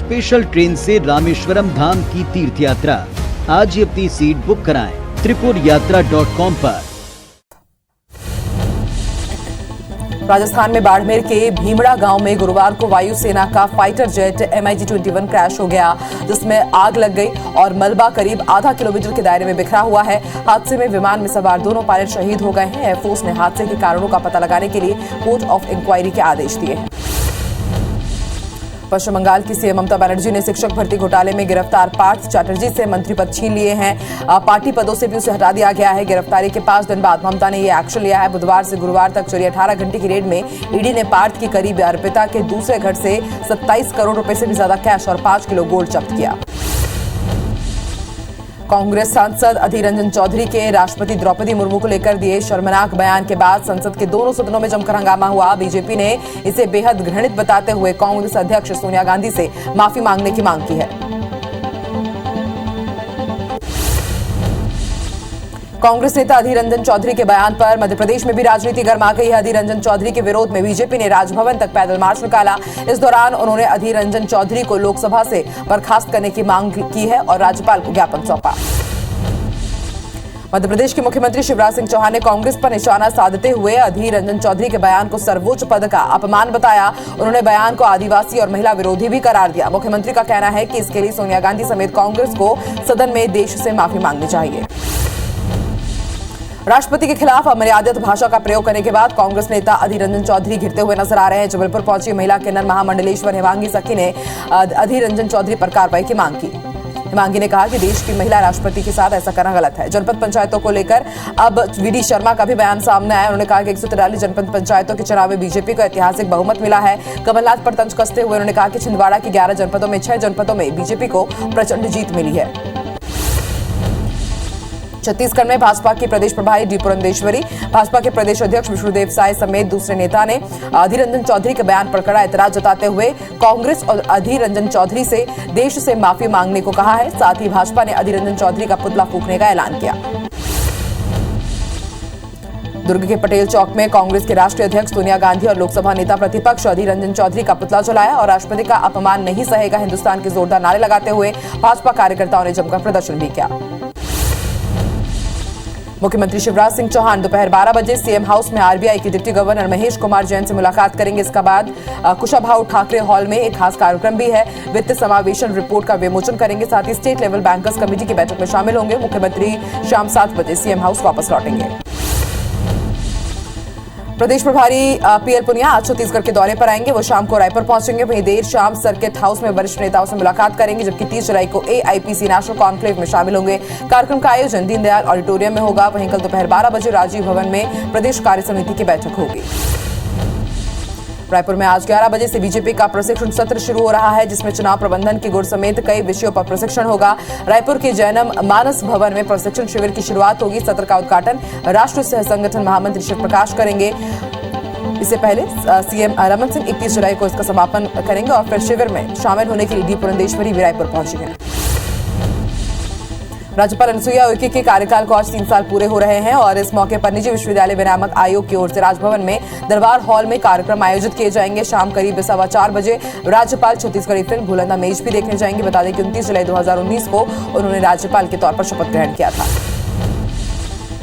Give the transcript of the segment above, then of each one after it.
Special train से रामेश्वरम धाम की तीर्थ यात्रा। आज ही अपनी सीट बुक कराएं त्रिपुरयात्रा.com पर। राजस्थान में बाड़मेर के भीमड़ा गांव में गुरुवार को वायुसेना का फाइटर जेट MiG-21 क्रैश हो गया, जिसमें आग लग गई और मलबा करीब आधा किलोमीटर के दायरे में बिखरा हुआ है। हादसे में विमान में सवार दोनों पायलट शहीद हो गए हैं। एयरफोर्स ने हादसे के कारणों का पता लगाने के लिए कोर्ट ऑफ इंक्वायरी के आदेश दिए हैं। पश्चिम बंगाल की सीएम ममता बनर्जी ने शिक्षक भर्ती घोटाले में गिरफ्तार पार्थ चैटर्जी से मंत्री पद छीन लिए हैं। पार्टी पदों से भी उसे हटा दिया गया है। गिरफ्तारी के 5 दिन बाद ममता ने यह एक्शन लिया है। बुधवार से गुरुवार तक चली 18 घंटे की रेड में ईडी ने पार्थ की करीब अर्पिता के दूसरे घर से 27 करोड़ रुपए से भी ज्यादा कैश और 5 किलो गोल्ड जब्त किया। कांग्रेस सांसद अधीर रंजन चौधरी के राष्ट्रपति द्रौपदी मुर्मू को लेकर दिए शर्मनाक बयान के बाद संसद के दोनों सदनों में जमकर हंगामा हुआ। बीजेपी ने इसे बेहद घृणित बताते हुए कांग्रेस अध्यक्ष सोनिया गांधी से माफी मांगने की मांग की है। कांग्रेस नेता अधीर रंजन चौधरी के बयान पर मध्य प्रदेश में भी राजनीति गर्मा गई है। अधीर रंजन चौधरी के विरोध में बीजेपी ने राजभवन तक पैदल मार्च निकाला। इस दौरान उन्होंने अधीर रंजन चौधरी को लोकसभा से बर्खास्त करने की मांग की है और राज्यपाल को ज्ञापन सौंपा। मध्य प्रदेश के मुख्यमंत्री शिवराज सिंह चौहान ने कांग्रेस पर निशाना साधते हुए अधीर रंजन चौधरी के बयान को सर्वोच्च पद का अपमान बताया। उन्होंने बयान को आदिवासी और महिला विरोधी भी करार दिया। मुख्यमंत्री का कहना है कि इसके लिए सोनिया गांधी समेत कांग्रेस को सदन में देश से माफी मांगनी चाहिए। राष्ट्रपति के खिलाफ अमर्यादित भाषा का प्रयोग करने के बाद कांग्रेस नेता अधीर रंजन चौधरी घिरते हुए नजर आ रहे हैं। जबलपुर पहुंची महिला किन्नर महामंडलेश्वर हिमांगी सखी ने अधीर रंजन चौधरी पर कार्रवाई की मांग की। हिमांगी ने कहा कि देश की महिला राष्ट्रपति के साथ ऐसा करना गलत है। जनपद पंचायतों को लेकर अब वीडी शर्मा का भी बयान सामने आया। उन्होंने कहा कि 143 जनपद पंचायतों के चुनाव में बीजेपी को ऐतिहासिक बहुमत मिला है। कमलनाथ पर तंज कसते हुए उन्होंने कहा कि छिंदवाड़ा के 11 जनपदों में 6 जनपदों में बीजेपी को प्रचंड जीत मिली है। छत्तीसगढ़ में भाजपा की प्रदेश प्रभारी डी पुरंदेश्वरी, भाजपा के प्रदेश अध्यक्ष विष्णुदेव साय समेत दूसरे नेता ने अधीर रंजन चौधरी के बयान पर कड़ा एतराज जताते हुए कांग्रेस और अधीर रंजन चौधरी से देश से माफी मांगने को कहा है। साथ ही भाजपा ने अधीर रंजन चौधरी का पुतला फूंकने का ऐलान किया। दुर्ग के पटेल चौक में कांग्रेस के राष्ट्रीय अध्यक्ष सोनिया गांधी और लोकसभा नेता प्रतिपक्ष अधीर रंजन चौधरी का पुतला जलाया और राष्ट्रपति का अपमान नहीं सहेगा हिंदुस्तान के जोरदार नारे लगाते हुए भाजपा कार्यकर्ताओं ने जमकर प्रदर्शन भी किया। मुख्यमंत्री शिवराज सिंह चौहान दोपहर 12 बजे सीएम हाउस में आरबीआई के डिप्टी गवर्नर महेश कुमार जैन से मुलाकात करेंगे। इसके बाद कुशाभाऊ ठाकरे हॉल में एक खास कार्यक्रम भी है। वित्त समावेशन रिपोर्ट का विमोचन करेंगे। साथ ही स्टेट लेवल बैंकर्स कमेटी की बैठक में शामिल होंगे। मुख्यमंत्री शाम 7 बजे सीएम हाउस वापस लौटेंगे। प्रदेश प्रभारी पीएल पुनिया आज छत्तीसगढ़ के दौरे पर आएंगे। वो शाम को रायपुर पहुंचेंगे। वहीं देर शाम सर्किट हाउस में वरिष्ठ नेताओं से मुलाकात करेंगे, जबकि 30 जुलाई को AIPC नेशनल कॉन्क्लेव में शामिल होंगे। कार्यक्रम का आयोजन दीनदयाल ऑडिटोरियम में होगा। वहीं कल दोपहर 12 बजे राजीव भवन में प्रदेश कार्य समिति की बैठक होगी। रायपुर में आज 11 बजे से बीजेपी का प्रशिक्षण सत्र शुरू हो रहा है, जिसमें चुनाव प्रबंधन के गुर समेत कई विषयों पर प्रशिक्षण होगा। रायपुर के जैनम मानस भवन में प्रशिक्षण शिविर की शुरुआत होगी। सत्र का उद्घाटन राष्ट्रीय सह संगठन महामंत्री शिव प्रकाश करेंगे। इससे पहले सीएम रमन सिंह 31 जुलाई को इसका समापन करेंगे और फिर शिविर में शामिल होने के लिए डी पुरंदेश्वरी भी रायपुर पहुंचेंगे। राज्यपाल अनुसुईया उइके के कार्यकाल को आज 3 साल पूरे हो रहे हैं और इस मौके पर निजी विश्वविद्यालय विनियामक आयोग की ओर से राजभवन में दरबार हॉल में कार्यक्रम आयोजित किए जाएंगे। शाम करीब 4:15 बजे राज्यपाल छत्तीसगढ़ी फिल्म भूलंदा मेज भी देखने जाएंगे। बता दें कि 29 जुलाई 2019 को उन्होंने राज्यपाल के तौर पर शपथ ग्रहण किया था।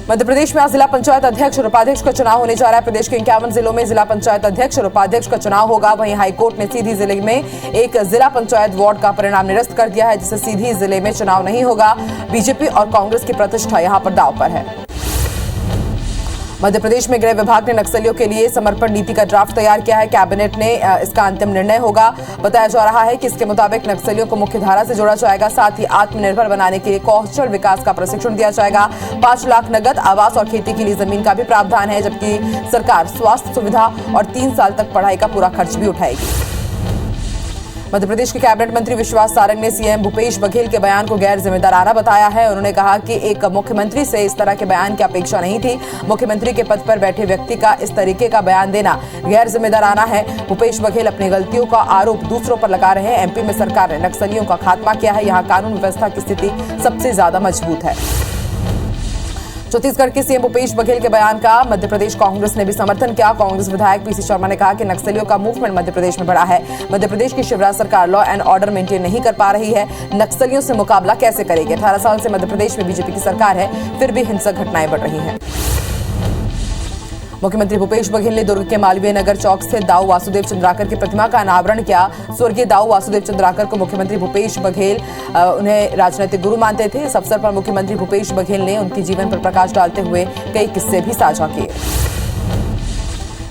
मध्य प्रदेश में आज जिला पंचायत अध्यक्ष और उपाध्यक्ष का चुनाव होने जा रहा है। प्रदेश के 51 जिलों में जिला पंचायत अध्यक्ष और उपाध्यक्ष का चुनाव होगा। वहीं हाईकोर्ट ने सीधी जिले में एक जिला पंचायत वार्ड का परिणाम निरस्त कर दिया है, जिससे सीधी जिले में चुनाव नहीं होगा। बीजेपी और कांग्रेस की प्रतिष्ठा यहां पर दांव पर है। मध्य प्रदेश में गृह विभाग ने नक्सलियों के लिए समर्पण नीति का ड्राफ्ट तैयार किया है। कैबिनेट ने इसका अंतिम निर्णय होगा। बताया जा रहा है कि इसके मुताबिक नक्सलियों को मुख्य धारा से जोड़ा जाएगा। साथ ही आत्मनिर्भर बनाने के लिए कौशल विकास का प्रशिक्षण दिया जाएगा। 5 लाख नगद, आवास और खेती के लिए जमीन का भी प्रावधान है, जबकि सरकार स्वास्थ्य सुविधा और 3 साल तक पढ़ाई का पूरा खर्च भी उठाएगी। मध्य प्रदेश के कैबिनेट मंत्री विश्वास सारंग ने सीएम भूपेश बघेल के बयान को गैर जिम्मेदाराना बताया है। उन्होंने कहा कि एक मुख्यमंत्री से इस तरह के बयान की अपेक्षा नहीं थी। मुख्यमंत्री के पद पर बैठे व्यक्ति का इस तरीके का बयान देना गैर जिम्मेदाराना है। भूपेश बघेल अपनी गलतियों का आरोप दूसरों पर लगा रहे हैं। एमपी में सरकार ने नक्सलियों का खात्मा किया है। यहाँ कानून व्यवस्था की स्थिति सबसे ज्यादा मजबूत है। छत्तीसगढ़ के सीएम भूपेश बघेल के बयान का मध्य प्रदेश कांग्रेस ने भी समर्थन किया। कांग्रेस विधायक पीसी शर्मा ने कहा कि नक्सलियों का मूवमेंट मध्य प्रदेश में बढ़ा है। मध्य प्रदेश की शिवराज सरकार लॉ एंड ऑर्डर मेंटेन नहीं कर पा रही है, नक्सलियों से मुकाबला कैसे करेगी। 18 साल से मध्य प्रदेश में बीजेपी की सरकार है, फिर भी हिंसक घटनाएं बढ़ रही हैं। मुख्यमंत्री भूपेश बघेल ने दुर्ग के मालवीय नगर चौक स्थित दाऊ वासुदेव चंद्राकर की प्रतिमा का अनावरण किया। स्वर्गीय दाऊ वासुदेव चंद्राकर को मुख्यमंत्री भूपेश बघेल उन्हें राजनीतिक गुरु मानते थे। इस अवसर पर मुख्यमंत्री भूपेश बघेल ने उनके जीवन पर प्रकाश डालते हुए कई किस्से भी साझा किए।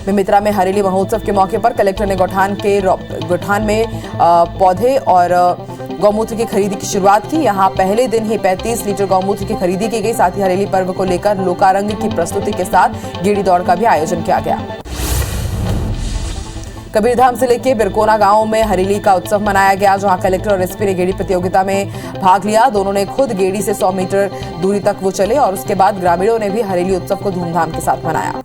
बेमेतरा में हरेली महोत्सव के मौके पर कलेक्टर ने गौठान में पौधे और गौमूत्र की खरीदी की शुरुआत की। यहां पहले दिन ही 35 लीटर गौमूत्र की खरीदी की गई। साथ ही हरेली पर्व को लेकर लोकारंग की प्रस्तुति के साथ गेड़ी दौड़ का भी आयोजन किया गया। कबीरधाम जिले के बिरकोना गांव में हरेली का उत्सव मनाया गया, जहां कलेक्टर और एसपी ने गेड़ी प्रतियोगिता में भाग लिया। दोनों ने खुद गेड़ी से 100 मीटर दूरी तक वो चले और उसके बाद ग्रामीणों ने भी हरेली उत्सव को धूमधाम के साथ मनाया।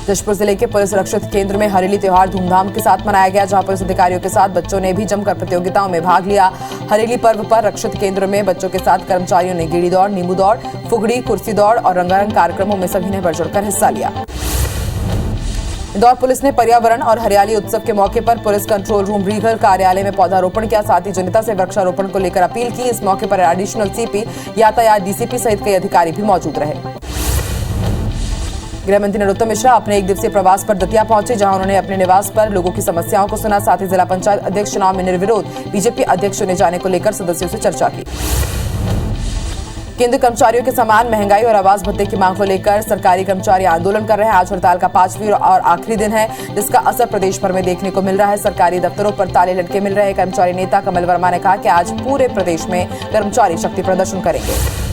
जशपुर जिले के पुलिस रक्षित केंद्र में हरेली त्योहार धूमधाम के साथ मनाया गया, जहां पुलिस अधिकारियों के साथ बच्चों ने भी जमकर प्रतियोगिताओं में भाग लिया। हरेली पर्व पर रक्षित केंद्र में बच्चों के साथ कर्मचारियों ने गेड़ी दौड़, नींबू दौड़, फुगड़ी, कुर्सी दौड़ और रंगारंग कार्यक्रमों में सभी ने बढ़ चढ़कर हिस्सा लिया। इंदौर पुलिस ने पर्यावरण और हरियाली उत्सव के मौके पर पुलिस कंट्रोल रूम रीगल कार्यालय में पौधारोपण किया। साथ ही जनता से वृक्षारोपण को लेकर अपील की। इस मौके पर एडिशनल सीपी, यातायात डीसीपी सहित कई अधिकारी भी मौजूद रहे। गृह मंत्री नरोत्तम मिश्रा अपने एक दिवसीय प्रवास पर दतिया पहुंचे, जहां उन्होंने अपने निवास पर लोगों की समस्याओं को सुना। साथ ही जिला पंचायत अध्यक्ष चुनाव में निर्विरोध बीजेपी अध्यक्ष चुने जाने को लेकर सदस्यों से चर्चा की। केंद्रीय कर्मचारियों के समान महंगाई और आवास भत्ते की मांग को लेकर सरकारी कर्मचारी आंदोलन कर रहे हैं। आज हड़ताल का 5वीं और आखिरी दिन है, जिसका असर प्रदेश भर में देखने को मिल रहा है। सरकारी दफ्तरों पर ताले लटके मिल रहे हैं। कर्मचारी नेता कमल वर्मा ने कहा कि आज पूरे प्रदेश में कर्मचारी शक्ति प्रदर्शन करेंगे।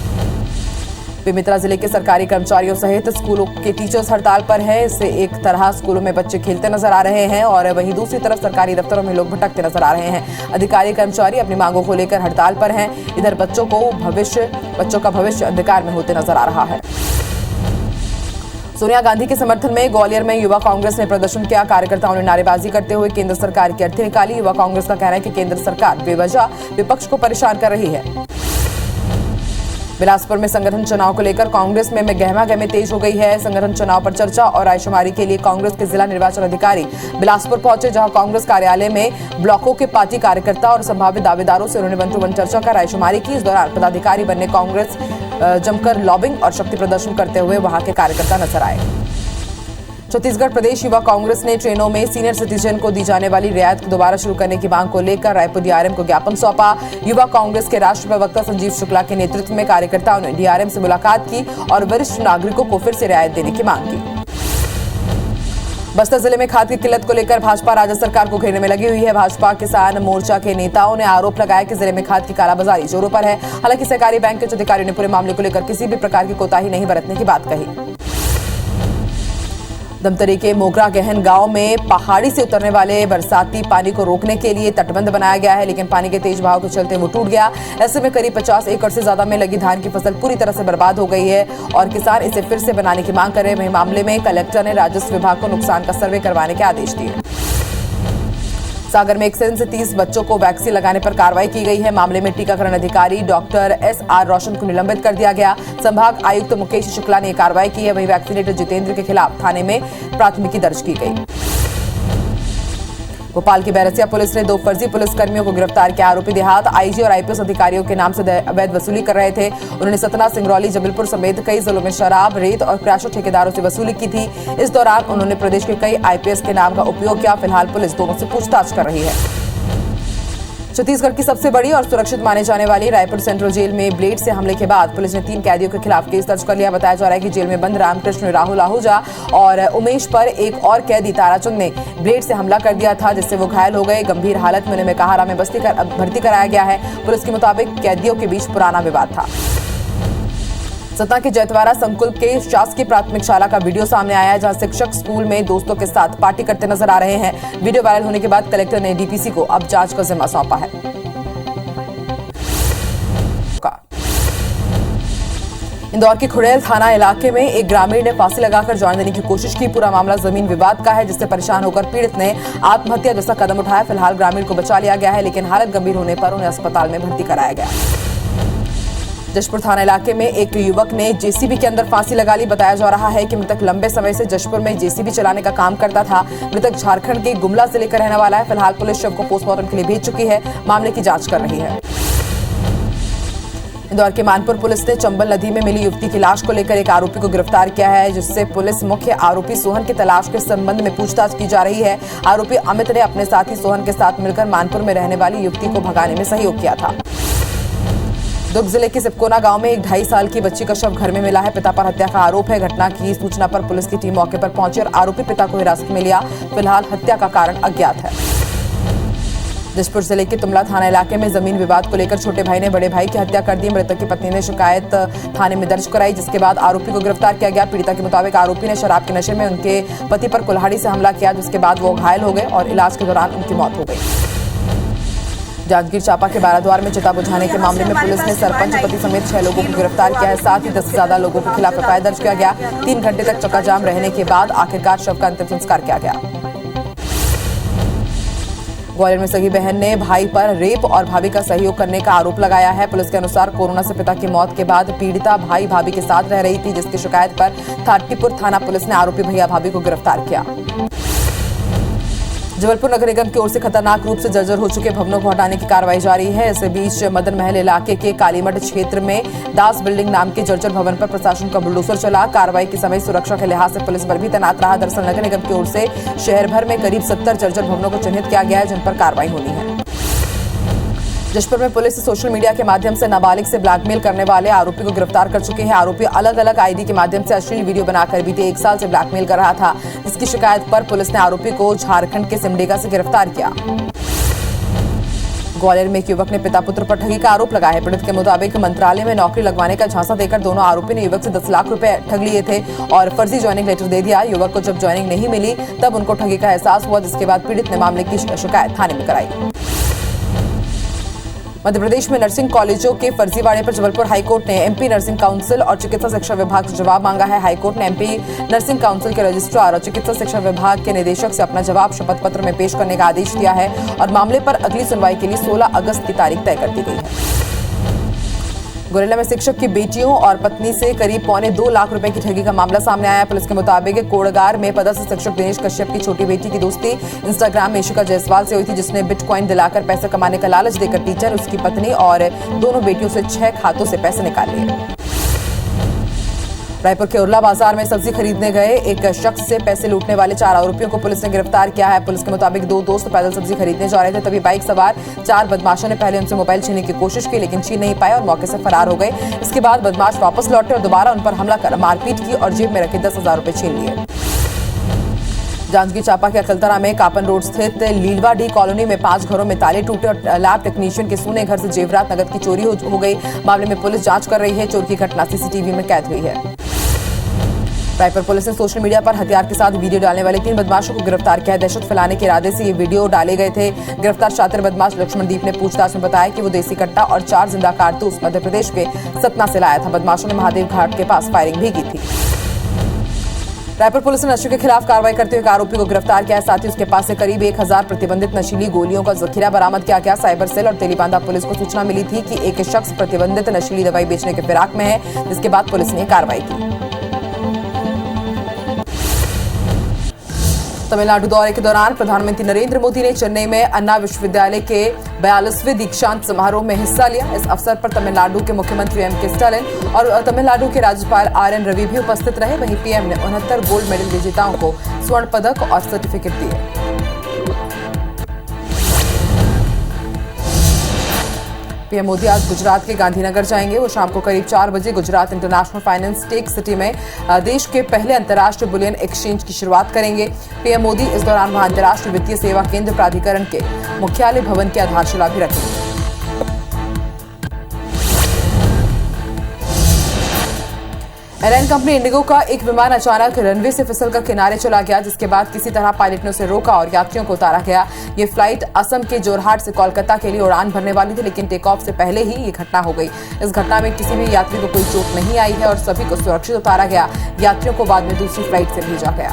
बेमेतरा जिले के सरकारी कर्मचारियों सहित स्कूलों के टीचर्स हड़ताल पर हैं। इससे एक तरह स्कूलों में बच्चे खेलते नजर आ रहे हैं और वहीं दूसरी तरफ सरकारी दफ्तरों में लोग भटकते नजर आ रहे हैं। अधिकारी कर्मचारी अपनी मांगों को लेकर हड़ताल पर हैं। इधर बच्चों का भविष्य अंधकार में होते नजर आ रहा है। सोनिया गांधी के समर्थन में ग्वालियर में युवा कांग्रेस ने प्रदर्शन किया। कार्यकर्ताओं ने नारेबाजी करते हुए केंद्र सरकार की अर्थी निकाली। युवा कांग्रेस का कहना है कि केंद्र सरकार बेवजह विपक्ष को परेशान कर रही है। बिलासपुर में संगठन चुनाव को लेकर कांग्रेस में गहमागहमी तेज हो गई है। संगठन चुनाव पर चर्चा और रायशुमारी के लिए कांग्रेस के जिला निर्वाचन अधिकारी बिलासपुर पहुंचे, जहां कांग्रेस कार्यालय में ब्लॉकों के पार्टी कार्यकर्ता और संभावित दावेदारों से उन्होंने 1 to 1 चर्चा कर रायशुमारी की। इस दौरान पदाधिकारी बनने कांग्रेस जमकर लॉबिंग और शक्ति प्रदर्शन करते हुए वहां के कार्यकर्ता नजर आए। छत्तीसगढ़ प्रदेश युवा कांग्रेस ने ट्रेनों में सीनियर सिटीजन को दी जाने वाली रियायत को दोबारा शुरू करने की मांग को लेकर रायपुर डीआरएम को ज्ञापन सौंपा। युवा कांग्रेस के राष्ट्रीय प्रवक्ता संजीव शुक्ला के नेतृत्व में कार्यकर्ताओं ने डीआरएम से मुलाकात की और वरिष्ठ नागरिकों को फिर से रियायत देने की मांग की। बस्तर जिले में खाद की किल्लत को लेकर भाजपा राज्य सरकार को घेरने में लगी हुई है। भाजपा किसान मोर्चा के नेताओं ने आरोप लगाया कि जिले में खाद की कालाबाजारी जोरों पर है। हालांकि सहकारी बैंक के उच्च अधिकारियों ने पूरे मामले को लेकर किसी भी प्रकार की कोताही नहीं बरतने की बात कही। धमतरी के मोगरा गहन गांव में पहाड़ी से उतरने वाले बरसाती पानी को रोकने के लिए तटबंध बनाया गया है, लेकिन पानी के तेज बहाव के चलते वो टूट गया। ऐसे में करीब 50 एकड़ से ज्यादा में लगी धान की फसल पूरी तरह से बर्बाद हो गई है और किसान इसे फिर से बनाने की मांग कर रहे हैं। वहीं मामले में कलेक्टर ने राजस्व विभाग को नुकसान का सर्वे करवाने के आदेश दिए। सागर में 1 से 30 बच्चों को वैक्सीन लगाने पर कार्रवाई की गई है। मामले में टीकाकरण अधिकारी डॉक्टर SR रोशन को निलंबित कर दिया गया। संभाग आयुक्त मुकेश शुक्ला ने कार्रवाई की है। वहीं वैक्सीनेटर जितेंद्र के खिलाफ थाने में प्राथमिकी दर्ज की गई। भोपाल की बैरसिया पुलिस ने 2 फर्जी पुलिसकर्मियों को गिरफ्तार किया। आरोपी देहात आईजी और आईपीएस अधिकारियों के नाम से अवैध वसूली कर रहे थे। उन्होंने सतना, सिंगरौली, जबलपुर समेत कई जिलों में शराब, रेत और क्रैशर ठेकेदारों से वसूली की थी। इस दौरान उन्होंने प्रदेश के कई आईपीएस के नाम का उपयोग किया। फिलहाल पुलिस दोनों से पूछताछ कर रही है। छत्तीसगढ़ की सबसे बड़ी और सुरक्षित माने जाने वाली रायपुर सेंट्रल जेल में ब्लेड से हमले के बाद पुलिस ने 3 कैदियों के खिलाफ केस दर्ज कर लिया। बताया जा रहा है कि जेल में बंद रामकृष्ण, राहुल आहूजा और उमेश पर एक और कैदी ताराचंद ने ब्लेड से हमला कर दिया था, जिससे वो घायल हो गए। गंभीर हालत में उन्हें मेकाहारा में भर्ती कराया गया है। पुलिस के मुताबिक कैदियों के बीच पुराना विवाद था। सतना के जैतवारा संकुल के शासकीय प्राथमिक शाला का वीडियो सामने आया है, जहां शिक्षक स्कूल में दोस्तों के साथ पार्टी करते नजर आ रहे हैं। वीडियो वायरल होने के बाद कलेक्टर ने डीपीसी को अब जांच का जिम्मा सौंपा है। इंदौर के खुड़ैल थाना इलाके में एक ग्रामीण ने फांसी लगाकर जान देने की कोशिश की। पूरा मामला जमीन विवाद का है, जिससे परेशान होकर पीड़ित ने आत्महत्या जैसा कदम उठाया। फिलहाल ग्रामीण को बचा लिया गया है, लेकिन हालत गंभीर होने पर उन्हें अस्पताल में भर्ती कराया गया। जशपुर थाना इलाके में एक युवक ने जेसीबी के अंदर फांसी लगा ली। बताया जा रहा है कि मृतक लंबे समय से जशपुर में जेसीबी चलाने का काम करता था। मृतक झारखंड के गुमला जिले का रहने वाला है। फिलहाल पुलिस शव को पोस्टमार्टम के लिए भेज चुकी है। मामले की जांच कर रही है। इंदौर के मानपुर पुलिस ने चंबल नदी में मिली युवती की लाश को लेकर एक आरोपी को गिरफ्तार किया है, जिससे पुलिस मुख्य आरोपी सोहन की तलाश के संबंध में पूछताछ की जा रही है। आरोपी अमित ने अपने साथी सोहन के साथ मिलकर मानपुर में रहने वाली युवती को भगाने में सहयोग किया था। दुर्ग जिले के सिपकोना गांव में एक 2.5 साल की बच्ची का शव घर में मिला है। पिता पर हत्या का आरोप है। घटना की सूचना पर पुलिस की टीम मौके पर पहुंची और आरोपी पिता को हिरासत में लिया। फिलहाल हत्या का कारण अज्ञात है। जशपुर जिले के तुमला थाना इलाके में जमीन विवाद को लेकर छोटे भाई ने बड़े भाई की हत्या कर दी। मृतक की पत्नी ने शिकायत थाने में दर्ज कराई, जिसके बाद आरोपी को गिरफ्तार किया गया। पीड़िता के मुताबिक आरोपी ने शराब के नशे में उनके पति पर कुल्हाड़ी से हमला किया, जिसके बाद वो घायल हो गए और इलाज के दौरान उनकी मौत हो गई। जांजगीर चांपा के बाराद्वार में चिता बुझाने के मामले में पुलिस ने सरपंच पति समेत 6 लोगों को गिरफ्तार किया है। साथ ही 10 से ज्यादा लोगों के खिलाफ एफआईआर दर्ज किया गया। 3 घंटे तक चक्काजाम रहने के बाद आखिरकार शव का अंतिम संस्कार किया गया। ग्वालियर में सगी बहन ने भाई पर रेप और भाभी का सहयोग करने का आरोप लगाया है। पुलिस के अनुसार कोरोना से पिता की मौत के बाद पीड़िता भाई भाभी के साथ रह रही थी, जिसकी शिकायत पर थाटीपुर थाना पुलिस ने आरोपी भैया भाभी को गिरफ्तार किया। जबलपुर नगर निगम की ओर से खतरनाक रूप से जर्जर हो चुके भवनों को हटाने की कार्रवाई जारी है। इस बीच मदन महल इलाके के कालीमठ क्षेत्र में दास बिल्डिंग नाम के जर्जर भवन पर प्रशासन का बुलडोजर चला। कार्रवाई के समय सुरक्षा के लिहाज से पुलिस बल भी तैनात रहा। दरअसल नगर निगम की ओर से शहर भर में करीब 70 जर्जर भवनों को चिन्हित किया गया है, जिन पर कार्रवाई होनी है। जशपुर में पुलिस सोशल मीडिया के माध्यम से नाबालिग से ब्लैकमेल करने वाले आरोपी को गिरफ्तार कर चुके हैं। आरोपी अलग अलग आईडी के माध्यम से अश्लील वीडियो बनाकर बीते 1 साल से ब्लैकमेल कर रहा था, जिसकी शिकायत पर पुलिस ने आरोपी को झारखंड के सिमडेगा से गिरफ्तार किया। ग्वालियर में एक युवक ने पिता पुत्र पर ठगी का आरोप लगाया है। पीड़ित के मुताबिक मंत्रालय में नौकरी लगवाने का झांसा देकर दोनों आरोपी ने युवक से 10 लाख रुपए ठग लिए थे और फर्जी ज्वाइनिंग लेटर दे दिया। युवक को जब ज्वाइनिंग नहीं मिली तब उनको ठगी का एहसास हुआ, जिसके बाद पीड़ित ने मामले की शिकायत थाने में कराई। मध्य प्रदेश में नर्सिंग कॉलेजों के फर्जीवाड़े पर जबलपुर हाईकोर्ट ने एमपी नर्सिंग काउंसिल और चिकित्सा शिक्षा विभाग से जवाब मांगा है। हाईकोर्ट ने एमपी नर्सिंग काउंसिल के रजिस्ट्रार और चिकित्सा शिक्षा विभाग के निदेशक से अपना जवाब शपथ पत्र में पेश करने का आदेश दिया है और मामले पर अगली सुनवाई के लिए 16 अगस्त की तारीख तय कर दी गई है। गुरेला में शिक्षक की बेटियों और पत्नी से करीब 2.25 लाख रुपए की ठगी का मामला सामने आया है। पुलिस के मुताबिक कोड़गार में पदस्थ शिक्षक दिनेश कश्यप की छोटी बेटी की दोस्ती इंस्टाग्राम में इशिका जायसवाल से हुई थी, जिसने बिटकॉइन दिलाकर पैसे कमाने का लालच देकर टीचर, उसकी पत्नी और दोनों बेटियों से 6 खातों से पैसे निकाल लिए। रायपुर के उर्ला बाजार में सब्जी खरीदने गए एक शख्स से पैसे लूटने वाले 4 आरोपियों को पुलिस ने गिरफ्तार किया है। पुलिस के मुताबिक 2 दोस्त पैदल सब्जी खरीदने जा रहे थे, तभी बाइक सवार 4 बदमाशों ने पहले उनसे मोबाइल छीनने की कोशिश की, लेकिन छीन नहीं पाए और मौके से फरार हो गए। इसके बाद बदमाश वापस लौटे और दोबारा उन पर हमला कर मारपीट की और जेब में रखे 10,000 रुपए छीन लिए। जांजगीर चांपा के अकलतरा में कापन रोड स्थित लीलवा डी कॉलोनी में 5 घरों में ताले टूटे और लैब टेक्नीशियन के सोने घर से जेवरात नकद की चोरी हो गई। मामले में पुलिस जांच कर रही है। चोर की घटना सीसीटीवी में कैद हुई है। रायपुर पुलिस ने सोशल मीडिया पर हथियार के साथ वीडियो डालने वाले 3 बदमाशों को गिरफ्तार किया है। दहशत फैलाने के इरादे से ये वीडियो डाले गए थे। गिरफ्तार शातिर बदमाश लक्ष्मणदीप ने पूछताछ में बताया कि वो देसी कट्टा और 4 जिंदा कारतूस मध्य प्रदेश के सतना से लाया था। बदमाशों ने महादेव घाट के पास फायरिंग भी की थी। रायपुर पुलिस ने नशे के खिलाफ कार्रवाई करते हुए एक आरोपी को गिरफ्तार किया है। साथ ही उसके पास से करीब 1000 प्रतिबंधित नशीली गोलियों का जखीरा बरामद किया गया। साइबर सेल और तेलीबांधा पुलिस को सूचना मिली थी कि एक शख्स प्रतिबंधित नशीली दवाई बेचने के फिराक में है, जिसके बाद पुलिस ने कार्रवाई की। तमिलनाडु दौरे के दौरान प्रधानमंत्री नरेंद्र मोदी ने चेन्नई में अन्ना विश्वविद्यालय के 42वें दीक्षांत समारोह में हिस्सा लिया। इस अवसर पर तमिलनाडु के मुख्यमंत्री एम.के. स्टालिन और तमिलनाडु के राज्यपाल आर.एन. रवि भी उपस्थित रहे। वहीं पीएम ने 69 गोल्ड मेडल विजेताओं को स्वर्ण पदक और सर्टिफिकेट दिए। पीएम मोदी आज गुजरात के गांधीनगर जाएंगे। वो शाम को करीब 4 बजे Gujarat international finance tech city में देश के पहले अंतर्राष्ट्रीय बुलियन एक्सचेंज की शुरुआत करेंगे। पीएम मोदी इस दौरान वहां अंतर्राष्ट्रीय वित्तीय सेवा केंद्र प्राधिकरण के मुख्यालय भवन की आधारशिला भी रखेंगे। एयरलाइन कंपनी इंडिगो का एक विमान अचानक रनवे से फिसलकर किनारे चला गया, जिसके बाद किसी तरह पायलट ने उसे रोका और यात्रियों को उतारा गया। ये फ्लाइट असम के जोरहाट से कोलकाता के लिए उड़ान भरने वाली थी, लेकिन टेक ऑफ से पहले ही ये घटना हो गई। इस घटना में किसी भी यात्री को कोई चोट नहीं आई है और सभी को सुरक्षित उतारा गया। यात्रियों को बाद में दूसरी फ्लाइट से भेजा गया।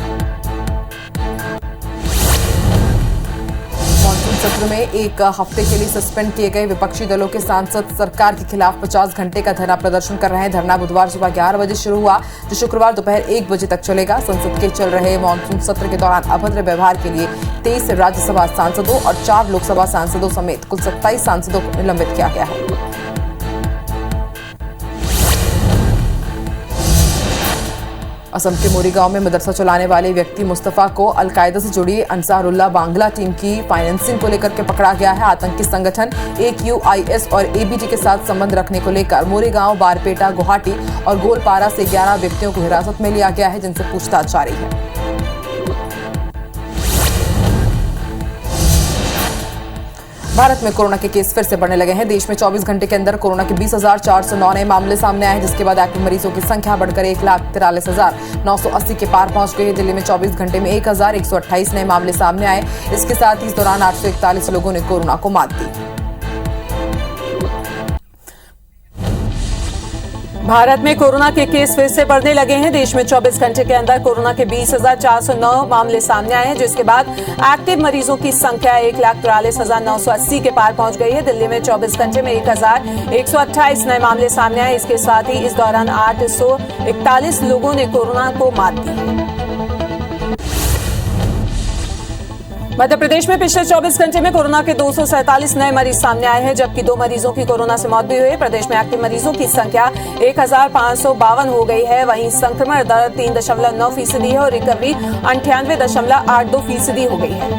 सत्र में एक हफ्ते के लिए सस्पेंड किए गए विपक्षी दलों के सांसद सरकार के खिलाफ 50 घंटे का धरना प्रदर्शन कर रहे हैं। धरना बुधवार सुबह 11 बजे शुरू हुआ, जो शुक्रवार दोपहर 1 बजे तक चलेगा। संसद के चल रहे मॉनसून सत्र के दौरान अभद्र व्यवहार के लिए 23 राज्यसभा सांसदों और 4 लोकसभा सांसदों समेत कुल 27 सांसदों को निलंबित किया गया है। असम के मोरीगांव में मदरसा चलाने वाले व्यक्ति मुस्तफा को अलकायदा से जुड़ी अंसारुल्लाह बांग्ला टीम की फाइनेंसिंग को लेकर के पकड़ा गया है। आतंकी संगठन AQIS और ABT के साथ संबंध रखने को लेकर मोरीगांव, बारपेटा, गुवाहाटी और गोलपारा से 11 व्यक्तियों को हिरासत में लिया गया है, जिनसे पूछताछ जारी है। भारत में कोरोना के केस फिर से बढ़ने लगे हैं। देश में 24 घंटे के अंदर कोरोना के 20,409 नए मामले सामने आए हैं, जिसके बाद एक्टिव मरीजों की संख्या बढ़कर 1,43,980 के पार पहुंच गई है। दिल्ली में 24 घंटे में 1,128 नए मामले सामने आए। इसके साथ ही इस दौरान 841 लोगों ने कोरोना को मात दी। भारत में कोरोना के केस फिर से बढ़ने लगे हैं। देश में 24 घंटे के अंदर कोरोना के 20,409 मामले सामने आए हैं, जिसके बाद एक्टिव मरीजों की संख्या 1,43,980 के पार पहुंच गई है। दिल्ली में 24 घंटे में 1,128 नए मामले सामने आए। इसके साथ ही इस दौरान 841 लोगों ने कोरोना को मात दी। मध्य प्रदेश में पिछले 24 घंटे में कोरोना के 247 नए मरीज सामने आए हैं, जबकि 2 मरीजों की कोरोना से मौत भी हुई है। प्रदेश में एक्टिव मरीजों की संख्या 1,552 हो गई है। वहीं संक्रमण दर 3.9% है और रिकवरी 98.82% हो गई है।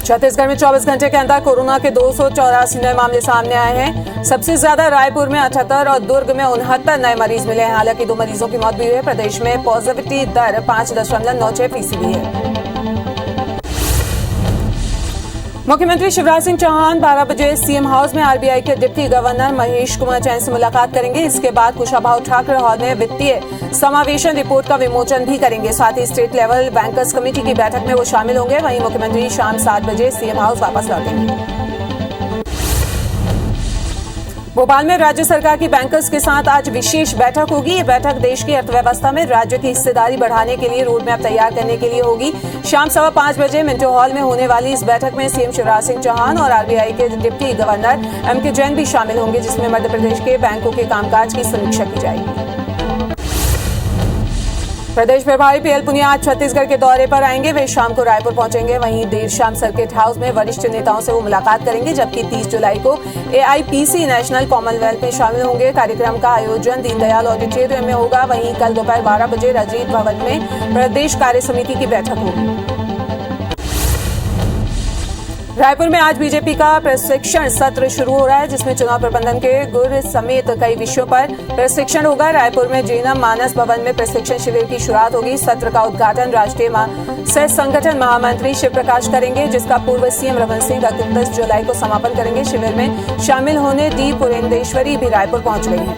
छत्तीसगढ़ में 24 घंटे के अंदर कोरोना के 284 नए मामले सामने आए हैं। सबसे ज्यादा रायपुर में 78 और दुर्ग में 69 नए मरीज मिले हैं। हालांकि 2 मरीजों की मौत भी हुई है। प्रदेश में पॉजिटिविटी दर 5.96% है। मुख्यमंत्री शिवराज सिंह चौहान 12 बजे सीएम हाउस में आरबीआई के डिप्टी गवर्नर महेश कुमार जैन से मुलाकात करेंगे। इसके बाद कुशाभाऊ ठाकरे हॉल में वित्तीय समावेशन रिपोर्ट का विमोचन भी करेंगे। साथ ही स्टेट लेवल बैंकर्स कमेटी की बैठक में वो शामिल होंगे। वहीं मुख्यमंत्री शाम 7 बजे सीएम हाउस वापस लौटेंगे। भोपाल में राज्य सरकार की बैंकर्स के साथ आज विशेष बैठक होगी। ये बैठक देश की अर्थव्यवस्था में राज्य की हिस्सेदारी बढ़ाने के लिए रोड मैप तैयार करने के लिए होगी। शाम 5:15 बजे मिंटो हॉल में होने वाली इस बैठक में सीएम शिवराज सिंह चौहान और आरबीआई के डिप्टी गवर्नर MK जैन भी शामिल होंगे, जिसमें मध्य प्रदेश के बैंकों के कामकाज की समीक्षा की जाएगी। प्रदेश प्रभारी PL पुनिया आज छत्तीसगढ़ के दौरे पर आएंगे। वे शाम को रायपुर पहुंचेंगे। वहीं देर शाम सर्किट हाउस में वरिष्ठ नेताओं से वो मुलाकात करेंगे, जबकि 30 जुलाई को AIPC नेशनल कॉमनवेल्थ में शामिल होंगे। कार्यक्रम का आयोजन दीनदयाल ऑडिटोरियम में होगा। वहीं कल दोपहर 12 बजे राजीव भवन में प्रदेश कार्य समिति की बैठक होगी। रायपुर में आज बीजेपी का प्रशिक्षण सत्र शुरू हो रहा है, जिसमें चुनाव प्रबंधन के गुर समेत कई विषयों पर प्रशिक्षण होगा। रायपुर में जीनम मानस भवन में प्रशिक्षण शिविर की शुरुआत होगी। सत्र का उद्घाटन राष्ट्रीय सह संगठन महामंत्री शिव प्रकाश करेंगे, जिसका पूर्व सीएम रमन सिंह 31 जुलाई को समापन करेंगे। शिविर में शामिल होने डी पुरेंदेश्वरी भी रायपुर पहुंच गई है।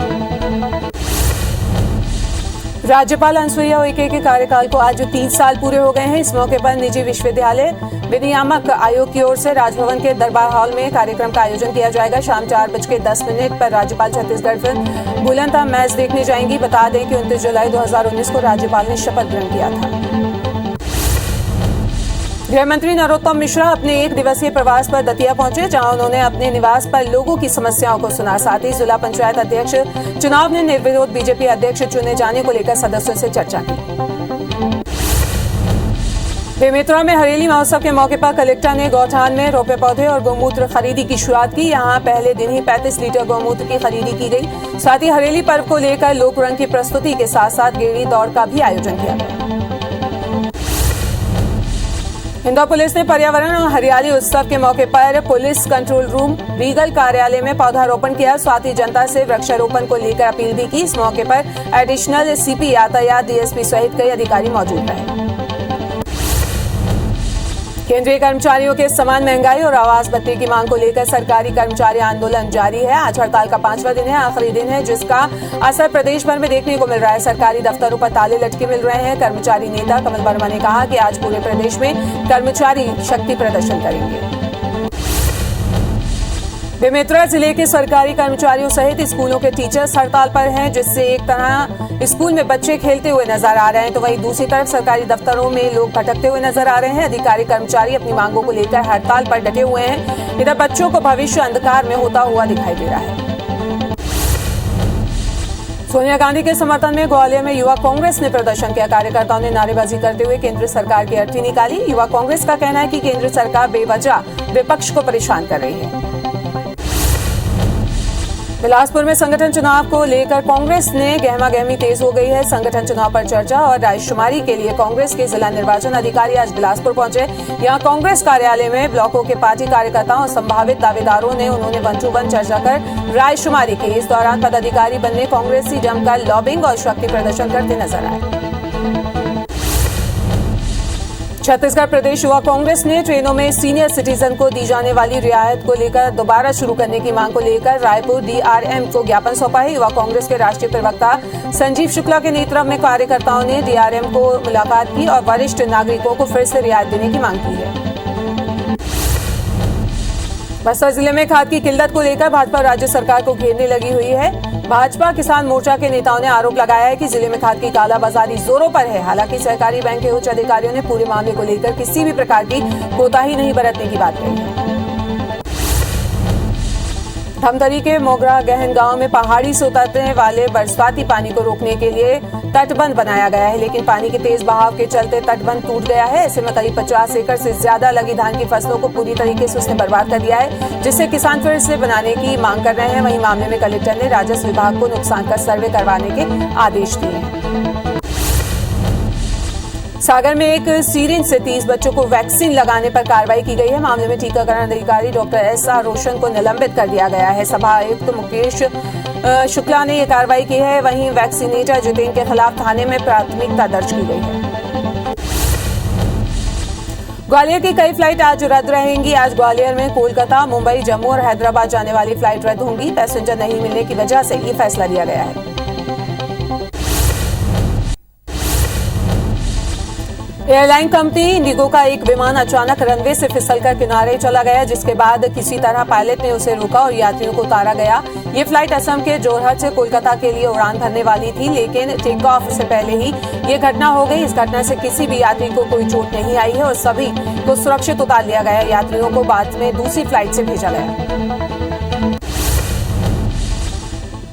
राज्यपाल अनुसुईया उइके के कार्यकाल को आज 3 साल पूरे हो गए हैं। इस मौके पर निजी विश्वविद्यालय विनियामक आयोग की ओर से राजभवन के दरबार हॉल में कार्यक्रम का आयोजन किया जाएगा। शाम 4:10 पर राज्यपाल छत्तीसगढ़ फिल्म बुलंदा मैच देखने जाएंगी। बता दें कि 29 जुलाई 2019 को राज्यपाल ने शपथ ग्रहण किया था। गृह मंत्री नरोत्तम मिश्रा अपने 1 दिवसीय प्रवास पर दतिया पहुंचे, जहां उन्होंने अपने निवास पर लोगों की समस्याओं को सुना। साथ ही जिला पंचायत अध्यक्ष चुनाव में निर्विरोध बीजेपी अध्यक्ष चुने जाने को लेकर सदस्यों से चर्चा की। बेमेतरा में हरेली महोत्सव के मौके पर कलेक्टर ने गौठान में रोपे पौधे और गौमूत्र खरीदी की शुरुआत की। यहां पहले दिन ही 35 लीटर गौमूत्र की खरीदी की गई। साथ ही हरेली पर्व को लेकर लोक रंग की प्रस्तुति के साथ साथ गेड़ी दौड़ का भी आयोजन किया गया। इंदौर पुलिस ने पर्यावरण और हरियाली उत्सव के मौके पर पुलिस कंट्रोल रूम रीगल कार्यालय में पौधारोपण किया। साथ ही जनता से वृक्षारोपण को लेकर अपील भी की। इस मौके पर एडिशनल CP यातायात DSP सहित कई अधिकारी मौजूद रहे। केंद्रीय कर्मचारियों के समान महंगाई और आवास भत्ते की मांग को लेकर सरकारी कर्मचारी आंदोलन जारी है। आज हड़ताल का 5वां दिन है, आखिरी दिन है, जिसका असर प्रदेश भर में देखने को मिल रहा है। सरकारी दफ्तरों पर ताले लटके मिल रहे हैं। कर्मचारी नेता कमल वर्मा ने कहा कि आज पूरे प्रदेश में कर्मचारी शक्ति प्रदर्शन करेंगे। बेमेतरा जिले के सरकारी कर्मचारियों सहित स्कूलों के टीचर्स हड़ताल पर हैं, जिससे एक तरह स्कूल में बच्चे खेलते हुए नजर आ रहे हैं तो वहीं दूसरी तरफ सरकारी दफ्तरों में लोग भटकते हुए नजर आ रहे हैं। अधिकारी कर्मचारी अपनी मांगों को लेकर हड़ताल पर डटे हुए हैं। इधर बच्चों को भविष्य अंधकार में होता हुआ दिखाई दे रहा है। सोनिया गांधी के समर्थन में ग्वालियर में युवा कांग्रेस ने प्रदर्शन किया। कार्यकर्ताओं ने नारेबाजी करते हुए केंद्र सरकार की अर्थी निकाली। युवा कांग्रेस का कहना है कि केंद्र सरकार बेवजह विपक्ष को परेशान कर रही है। बिलासपुर में संगठन चुनाव को लेकर कांग्रेस ने गहमागहमी तेज हो गई है। संगठन चुनाव पर चर्चा और रायशुमारी के लिए कांग्रेस के जिला निर्वाचन अधिकारी आज बिलासपुर पहुंचे। यहां कांग्रेस कार्यालय में ब्लॉकों के पार्टी कार्यकर्ताओं और संभावित दावेदारों ने उन्होंने वन टू वन चर्चा कर रायशुमारी की। इस दौरान पदाधिकारी बनने कांग्रेसी जमकर लॉबिंग और शक्ति प्रदर्शन करते नजर आए। छत्तीसगढ़ प्रदेश युवा कांग्रेस ने ट्रेनों में सीनियर सिटीजन को दी जाने वाली रियायत को लेकर दोबारा शुरू करने की मांग को लेकर रायपुर डीआरएम को ज्ञापन सौंपा है। युवा कांग्रेस के राष्ट्रीय प्रवक्ता संजीव शुक्ला के नेतृत्व में कार्यकर्ताओं ने डीआरएम को मुलाकात की और वरिष्ठ नागरिकों को फिर से रियायत देने की मांग की है। बस्तर जिले में खाद की किल्लत को लेकर भाजपा राज्य सरकार को घेरने लगी हुई है। भाजपा किसान मोर्चा के नेताओं ने आरोप लगाया है कि जिले में खाद की कालाबाजारी जोरों पर है। हालांकि सहकारी बैंक के उच्च अधिकारियों ने पूरे मामले को लेकर किसी भी प्रकार की कोताही नहीं बरतने की बात कही है। धमतरी के मोगरा गहन गांव में पहाड़ी से उतरने वाले बरसाती पानी को रोकने के लिए तटबंध बनाया गया है, लेकिन पानी के तेज बहाव के चलते तटबंध टूट गया है। ऐसे में करीब 50 एकड़ से ज्यादा लगी धान की फसलों को पूरी तरीके से उसने बर्बाद कर दिया है, जिससे किसान फिर से बनाने की मांग कर रहे हैं। वहीं मामले में कलेक्टर ने राजस्व विभाग को नुकसान का सर्वे करवाने के आदेश दिए हैं। सागर में एक सीरिंज से 30 बच्चों को वैक्सीन लगाने पर कार्रवाई की गई है। मामले में टीकाकरण अधिकारी डॉक्टर एसआर रोशन को निलंबित कर दिया गया है। सभा आयुक्त मुकेश शुक्ला ने यह कार्रवाई की है। वहीं वैक्सीनेटर जितेन के खिलाफ थाने में प्राथमिकता दर्ज की गई है। ग्वालियर की कई फ्लाइट आज रद्द रहेंगी। आज ग्वालियर में कोलकाता, मुंबई, जम्मू और हैदराबाद जाने वाली फ्लाइट रद्द होंगी। पैसेंजर नहीं मिलने की वजह से ये फैसला लिया गया है। एयरलाइन कंपनी इंडिगो का एक विमान अचानक रनवे से फिसलकर किनारे चला गया, जिसके बाद किसी तरह पायलट ने उसे रोका और यात्रियों को उतारा गया। ये फ्लाइट असम के जोरहट से कोलकाता के लिए उड़ान भरने वाली थी, लेकिन टेक ऑफ से पहले ही ये घटना हो गई। इस घटना से किसी भी यात्री को कोई चोट नहीं आई है और सभी को सुरक्षित उतार लिया गया। यात्रियों को बाद में दूसरी फ्लाइट से भेजा गया।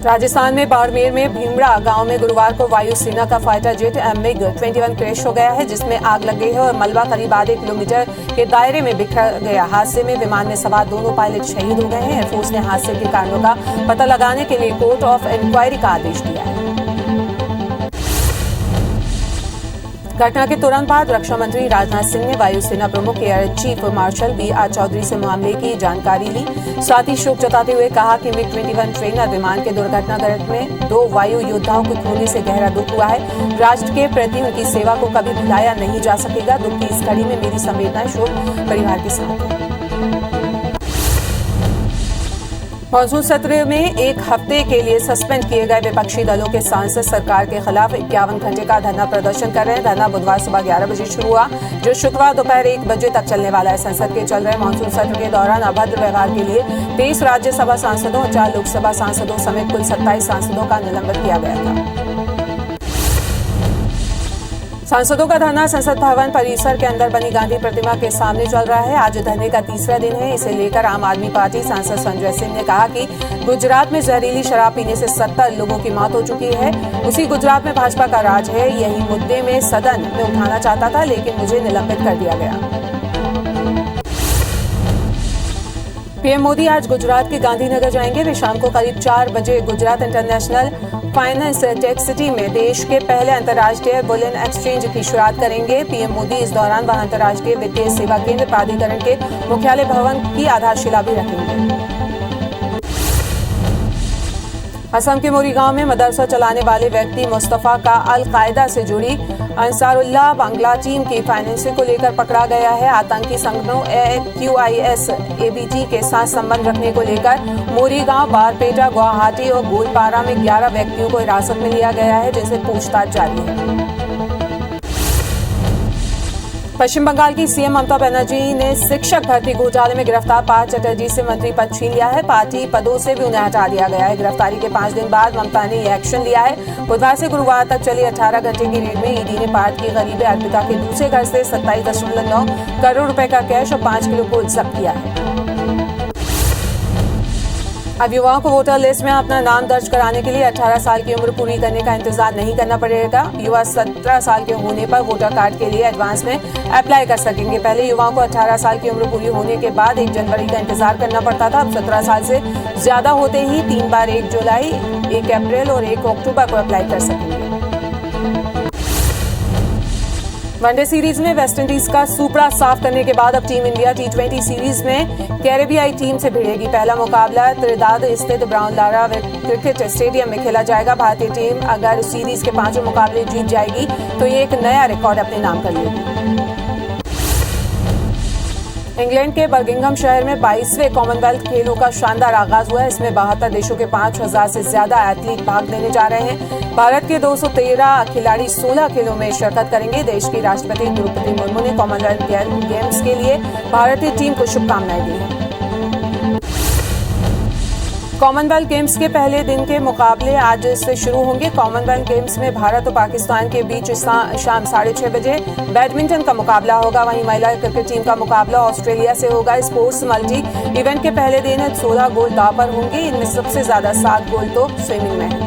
राजस्थान में बाड़मेर में भीमड़ा गांव में गुरुवार को वायुसेना का फाइटर जेट MiG-21 क्रैश हो गया है, जिसमें आग लग गई है और मलबा करीब आधे किलोमीटर के दायरे में बिखर गया। हादसे में विमान में सवार दोनों पायलट शहीद हो गए हैं। एयरफोर्स ने हादसे के कारणों का पता लगाने के लिए कोर्ट ऑफ इंक्वायरी का आदेश दिया है। घटना के तुरंत बाद रक्षा मंत्री राजनाथ सिंह ने वायुसेना प्रमुख air chief marshal BR Chaudhary से मामले की जानकारी ली। साथ ही शोक जताते हुए कहा कि MiG-21 ट्रेनर विमान के दुर्घटनाग्रस्त में 2 वायु योद्धाओं को खोने से गहरा दुख हुआ है। राष्ट्र के प्रति उनकी सेवा को कभी भुलाया नहीं जा सकेगा। दुख की इस घड़ी में मेरी संवेदनाएं शोक परिवार के साथ है। मॉनसून सत्र में एक हफ्ते के लिए सस्पेंड किए गए विपक्षी दलों के सांसद सरकार के खिलाफ 51 घंटे का धरना प्रदर्शन कर रहे हैं। धरना बुधवार सुबह 11 बजे शुरू हुआ, जो शुक्रवार दोपहर 1 बजे तक चलने वाला है। संसद के चल रहे मॉनसून सत्र के दौरान अभद्र व्यवहार के लिए 23 राज्यसभा सांसदों और 4 लोकसभा सांसदों समेत कुल 27 सांसदों का निलंबित किया गया था। सांसदों का धरना संसद भवन परिसर के अंदर बनी गांधी प्रतिमा के सामने चल रहा है। आज धरने का तीसरा दिन है। इसे लेकर आम आदमी पार्टी सांसद संजय सिंह ने कहा कि गुजरात में जहरीली शराब पीने से 70 लोगों की मौत हो चुकी है। उसी गुजरात में भाजपा का राज है। यही मुद्दे में सदन में उठाना चाहता था, लेकिन मुझे निलंबित कर दिया गया। पीएम मोदी आज गुजरात के गांधीनगर जाएंगे। वे शाम को करीब 4 बजे Gujarat international finance tech city में देश के पहले अंतर्राष्ट्रीय बुलियन एक्सचेंज की शुरुआत करेंगे। पीएम मोदी इस दौरान वहां अंतर्राष्ट्रीय वित्तीय सेवा केंद्र प्राधिकरण के मुख्यालय भवन की आधारशिला भी रखेंगे। असम के मोरीगांव में मदरसा चलाने वाले व्यक्ति मुस्तफा का अल-कायदा से जुड़ी अंसारुल्लाह बांग्ला टीम की फाइनेंसिंग को लेकर पकड़ा गया है। आतंकी संगठनों AQIS ABT के साथ संबंध रखने को लेकर मोरीगांव, बारपेटा, गुवाहाटी और गोलपारा में 11 व्यक्तियों को हिरासत में लिया गया है, जिनसे पूछताछ जारी है। पश्चिम बंगाल की सीएम ममता बनर्जी ने शिक्षक भर्ती घोटाले में गिरफ्तार पार्थ चटर्जी से मंत्री पद छीन लिया है। पार्टी पदों से भी उन्हें हटा दिया गया है। गिरफ्तारी के 5 दिन बाद ममता ने यह एक्शन लिया है। बुधवार से गुरुवार तक चली 18 घंटे की रेड में ईडी ने पार्थ की करीबी अर्पिता के दूसरे घर से 27.9 करोड़ रुपए का कैश और 5 किलो गोल्ड जब्त किया है। अब युवाओं को वोटर लिस्ट में अपना नाम दर्ज कराने के लिए 18 साल की उम्र पूरी करने का इंतजार नहीं करना पड़ेगा। युवा 17 साल के होने पर वोटर कार्ड के लिए एडवांस में अप्लाई कर सकेंगे। पहले युवाओं को 18 साल की उम्र पूरी होने के बाद 1 जनवरी का इंतजार करना पड़ता था। अब 17 साल से ज्यादा होते ही 3 बार 1 जुलाई, 1 अप्रैल और 1 अक्टूबर को अप्लाई कर सकेंगे। वनडे सीरीज में वेस्टइंडीज का सुपड़ा साफ करने के बाद अब टीम इंडिया T20 सीरीज में कैरेबियाई टीम से भिड़ेगी। पहला मुकाबला त्रिदाद स्थित ब्राउन लारा क्रिकेट स्टेडियम में खेला जाएगा। भारतीय टीम अगर सीरीज के 5 मुकाबले जीत जाएगी तो ये एक नया रिकॉर्ड अपने नाम कर लेगी। इंग्लैंड के बर्मिंघम शहर में 22वें कॉमनवेल्थ खेलों का शानदार आगाज हुआ है। इसमें 72 देशों के 5000 से ज्यादा एथलीट भाग लेने जा रहे हैं। भारत के 213 खिलाड़ी 16 खेलों में शिरकत करेंगे। देश की राष्ट्रपति द्रौपदी मुर्मू ने कॉमनवेल्थ गेम्स के लिए भारतीय टीम को शुभकामनाएं दी हैं। कॉमनवेल्थ गेम्स के पहले दिन के मुकाबले आज से शुरू होंगे। कॉमनवेल्थ गेम्स में भारत और पाकिस्तान के बीच शाम 6:30 बजे बैडमिंटन का मुकाबला होगा। वहीं महिला क्रिकेट टीम का मुकाबला ऑस्ट्रेलिया से होगा। स्पोर्ट्स मल्टी इवेंट के पहले दिन 16 गोल दांव पर होंगे। इनमें सबसे ज्यादा 7 गोल तो स्विमिंग में है।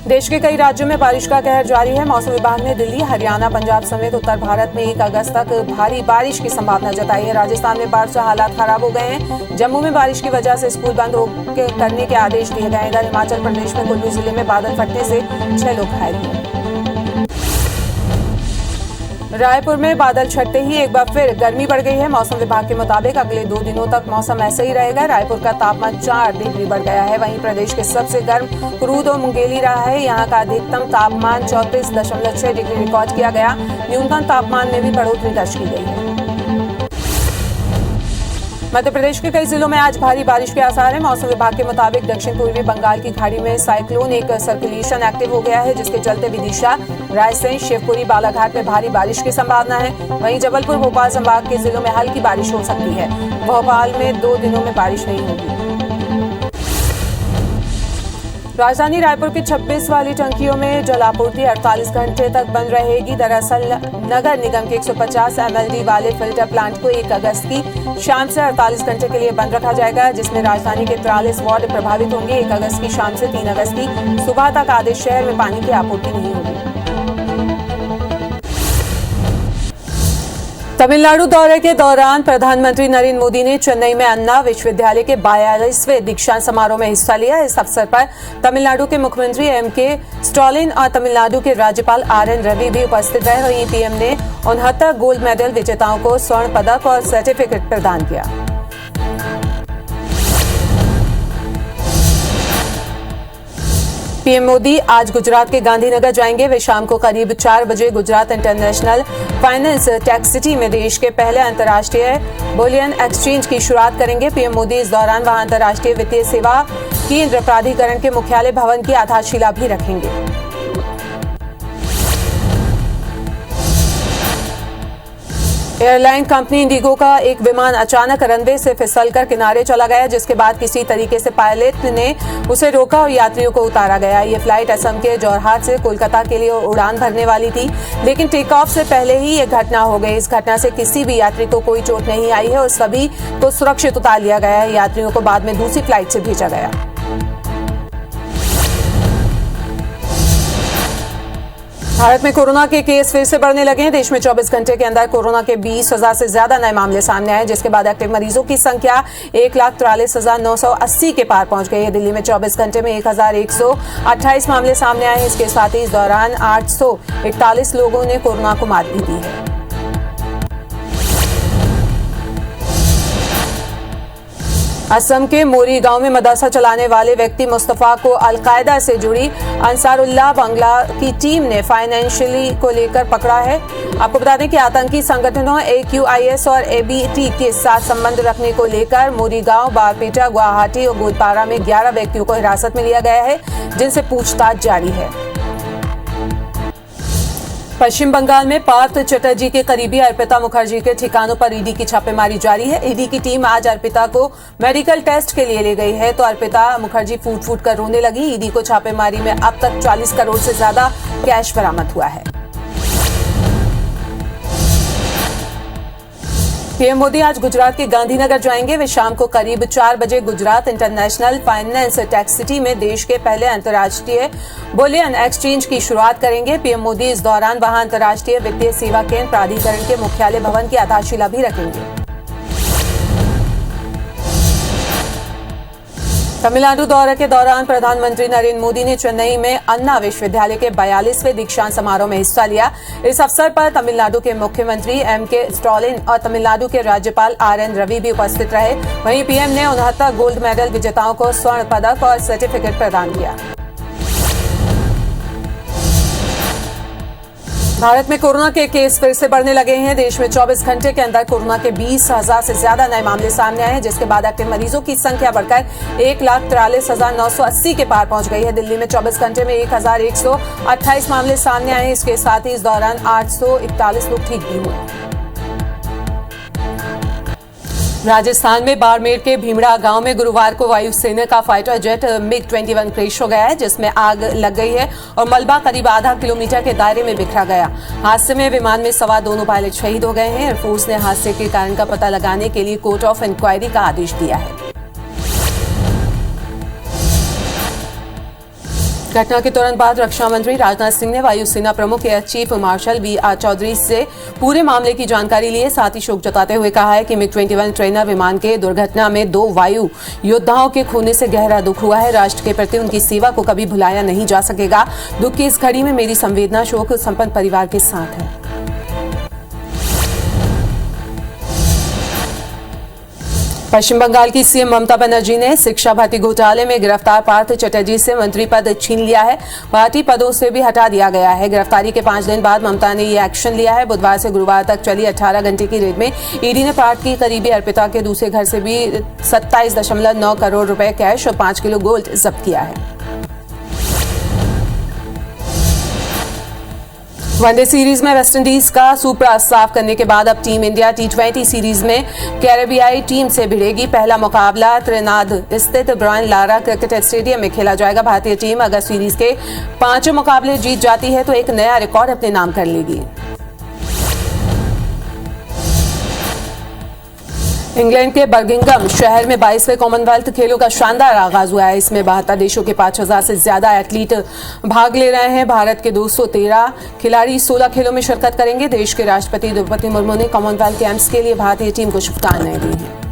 देश के कई राज्यों में बारिश का कहर जारी है। मौसम विभाग ने दिल्ली, हरियाणा, पंजाब समेत उत्तर भारत में 1 अगस्त तक भारी बारिश की संभावना जताई है। राजस्थान में बाढ़ से हालात खराब हो गए हैं। जम्मू में बारिश की वजह से स्कूल बंद करने के आदेश दिए गए हैं। इधर हिमाचल प्रदेश में कुल्लू जिले में बादल फटने से 6 लोग घायल हुए। रायपुर में बादल छटते ही एक बार फिर गर्मी बढ़ गई है। मौसम विभाग के मुताबिक अगले 2 दिनों तक मौसम ऐसे ही रहेगा। रायपुर का तापमान 4 डिग्री बढ़ गया है। वहीं प्रदेश के सबसे गर्म कुरूद और मुंगेली रहा है। यहाँ का अधिकतम तापमान 34.6 डिग्री रिकॉर्ड किया गया। न्यूनतम तापमान में भी बढ़ोतरी दर्ज की गई है। मध्य प्रदेश के कई जिलों में आज भारी बारिश के आसार हैं। मौसम विभाग के मुताबिक दक्षिण पूर्वी बंगाल की खाड़ी में साइक्लोनिक सर्कुलेशन एक्टिव हो गया है, जिसके चलते विदिशा, रायसेन, शिवपुरी, बालाघाट में भारी बारिश की संभावना है। वहीं जबलपुर, भोपाल संभाग के जिलों में हल्की बारिश हो सकती है। भोपाल में 2 दिनों में बारिश नहीं होगी। राजधानी रायपुर की 26 वाली टंकियों में जल आपूर्ति 48 घंटे तक बंद रहेगी। दरअसल नगर निगम के 150 MLD वाले फिल्टर प्लांट को 1 अगस्त की शाम से 48 घंटे के लिए बंद रखा जाएगा, जिसमें राजधानी के 43 वार्ड प्रभावित होंगे। 1 अगस्त की शाम से 3 अगस्त की सुबह तक आधे शहर में पानी की आपूर्ति नहीं होगी। तमिलनाडु दौरे के दौरान प्रधानमंत्री नरेंद्र मोदी ने चेन्नई में अन्ना विश्वविद्यालय के 42वें दीक्षांत समारोह में हिस्सा लिया। इस अवसर पर तमिलनाडु के मुख्यमंत्री M.K. स्टालिन और तमिलनाडु के राज्यपाल R.N. रवि भी उपस्थित रहे। वहीं पीएम ने 69 गोल्ड मेडल विजेताओं को स्वर्ण पदक और सर्टिफिकेट प्रदान किया। पीएम मोदी आज गुजरात के गांधीनगर जाएंगे। वे शाम को करीब 4 बजे Gujarat international finance tech city में देश के पहले अंतर्राष्ट्रीय बुलियन एक्सचेंज की शुरुआत करेंगे। पीएम मोदी इस दौरान वहां अंतर्राष्ट्रीय वित्तीय सेवा केंद्र प्राधिकरण के मुख्यालय भवन की आधारशिला भी रखेंगे। एयरलाइन कंपनी इंडिगो का एक विमान अचानक रनवे से फिसलकर किनारे चला गया, जिसके बाद किसी तरीके से पायलट ने उसे रोका और यात्रियों को उतारा गया। ये फ्लाइट असम के जोरहाट से कोलकाता के लिए उड़ान भरने वाली थी, लेकिन टेक ऑफ से पहले ही ये घटना हो गई। इस घटना से किसी भी यात्री को कोई चोट नहीं आई है और सभी को सुरक्षित उतार लिया गया है। यात्रियों को बाद में दूसरी फ्लाइट से भेजा गया। भारत में कोरोना के केस फिर से बढ़ने लगे हैं। देश में 24 घंटे के अंदर कोरोना के 20,000 से ज्यादा नए मामले सामने आए, जिसके बाद एक्टिव मरीजों की संख्या 1,43,980 के पार पहुंच गई है। दिल्ली में 24 घंटे में 1,128 मामले सामने आए हैं। इसके साथ ही इस दौरान 841 लोगों ने कोरोना को मात भी दी है। असम के मोरी गांव में मदरसा चलाने वाले व्यक्ति मुस्तफा को अलकायदा से जुड़ी अंसारुल्लाह बांग्ला की टीम ने फाइनेंशियली को लेकर पकड़ा है। आपको बता दें कि आतंकी संगठनों AQIS और ABT के साथ संबंध रखने को लेकर मोरी गांव, बारपेटा, गुवाहाटी और गोलपारा में 11 व्यक्तियों को हिरासत में लिया गया है, जिनसे पूछताछ जारी है। पश्चिम बंगाल में पार्थ चटर्जी के करीबी अर्पिता मुखर्जी के ठिकानों पर ईडी की छापेमारी जारी है। ईडी की टीम आज अर्पिता को मेडिकल टेस्ट के लिए ले गई है तो अर्पिता मुखर्जी फूट फूट कर रोने लगी। ईडी को छापेमारी में अब तक 40 करोड़ से ज्यादा कैश बरामद हुआ है। पीएम मोदी आज गुजरात के गांधीनगर जाएंगे। वे शाम को करीब 4 बजे Gujarat international finance tech city में देश के पहले अंतर्राष्ट्रीय बुलियन एक्सचेंज की शुरुआत करेंगे। पीएम मोदी इस दौरान वहां अंतर्राष्ट्रीय वित्तीय सेवा केंद्र प्राधिकरण के मुख्यालय भवन की आधारशिला भी रखेंगे। तमिलनाडु दौरे के दौरान प्रधानमंत्री नरेंद्र मोदी ने चेन्नई में अन्ना विश्वविद्यालय के 42वें दीक्षांत समारोह में हिस्सा लिया। इस अवसर पर तमिलनाडु के मुख्यमंत्री एम.के. स्टालिन और तमिलनाडु के राज्यपाल आर.एन. रवि भी उपस्थित रहे। वहीं पीएम ने 69 गोल्ड मेडल विजेताओं को स्वर्ण पदक और सर्टिफिकेट प्रदान किया। भारत में कोरोना के केस फिर से बढ़ने लगे हैं। देश में 24 घंटे के अंदर कोरोना के 20,000 से ज्यादा नए मामले सामने आए हैं, जिसके बाद एक्टिव मरीजों की संख्या बढ़कर 1,43,980 के पार पहुंच गई है। दिल्ली में 24 घंटे में 1,128 मामले सामने आए हैं। इसके साथ ही इस दौरान 841 लोग ठीक भी हुए। राजस्थान में बाड़मेर के भीमड़ा गांव में गुरुवार को वायुसेना का फाइटर जेट MiG-21 क्रैश हो गया है, जिसमें आग लग गई है और मलबा करीब आधा किलोमीटर के दायरे में बिखरा गया। हादसे में विमान में सवार दोनों पायलट शहीद हो गए हैं। एयरफोर्स ने हादसे के कारण का पता लगाने के लिए कोर्ट ऑफ इंक्वायरी का आदेश दिया है। घटना के तुरंत बाद रक्षा मंत्री राजनाथ सिंह ने वायुसेना प्रमुख air chief martial V.R. Chaudhary से पूरे मामले की जानकारी ली है। साथ ही शोक जताते हुए कहा है कि MiG-21 ट्रेनर विमान के दुर्घटना में 2 वायु योद्धाओं के खोने से गहरा दुख हुआ है। राष्ट्र के प्रति उनकी सेवा को कभी भुलाया नहीं जा सकेगा। दुख की इस घड़ी में मेरी संवेदना शोक संपन्न परिवार के साथ है। पश्चिम बंगाल की सीएम ममता बनर्जी ने शिक्षा भर्ती घोटाले में गिरफ्तार पार्थ चटर्जी से मंत्री पद छीन लिया है। पार्टी पदों से भी हटा दिया गया है। गिरफ्तारी के 5 दिन बाद ममता ने ये एक्शन लिया है। बुधवार से गुरुवार तक चली 18 घंटे की रेड में ईडी ने पार्थ की करीबी अर्पिता के दूसरे घर से भी 27.9 करोड़ रुपए कैश और 5 किलो गोल्ड जब्त किया है। वनडे सीरीज में वेस्टइंडीज का सुपर साफ करने के बाद अब टीम इंडिया T20 सीरीज में कैरेबियाई टीम से भिड़ेगी। पहला मुकाबला त्रिनाद स्थित ब्रायन लारा क्रिकेट स्टेडियम में खेला जाएगा। भारतीय टीम अगर सीरीज के 5 मुकाबले जीत जाती है तो एक नया रिकॉर्ड अपने नाम कर लेगी। इंग्लैंड के बर्मिंघम शहर में 22वें कॉमनवेल्थ खेलों का शानदार आगाज हुआ है। इसमें 72 देशों के 5,000 से ज्यादा एथलीट भाग ले रहे हैं। भारत के 213 खिलाड़ी 16 खेलों में शिरकत करेंगे। देश के राष्ट्रपति द्रौपदी मुर्मू ने कॉमनवेल्थ गेम्स के लिए भारतीय टीम को शुभकामनाएं दी हैं।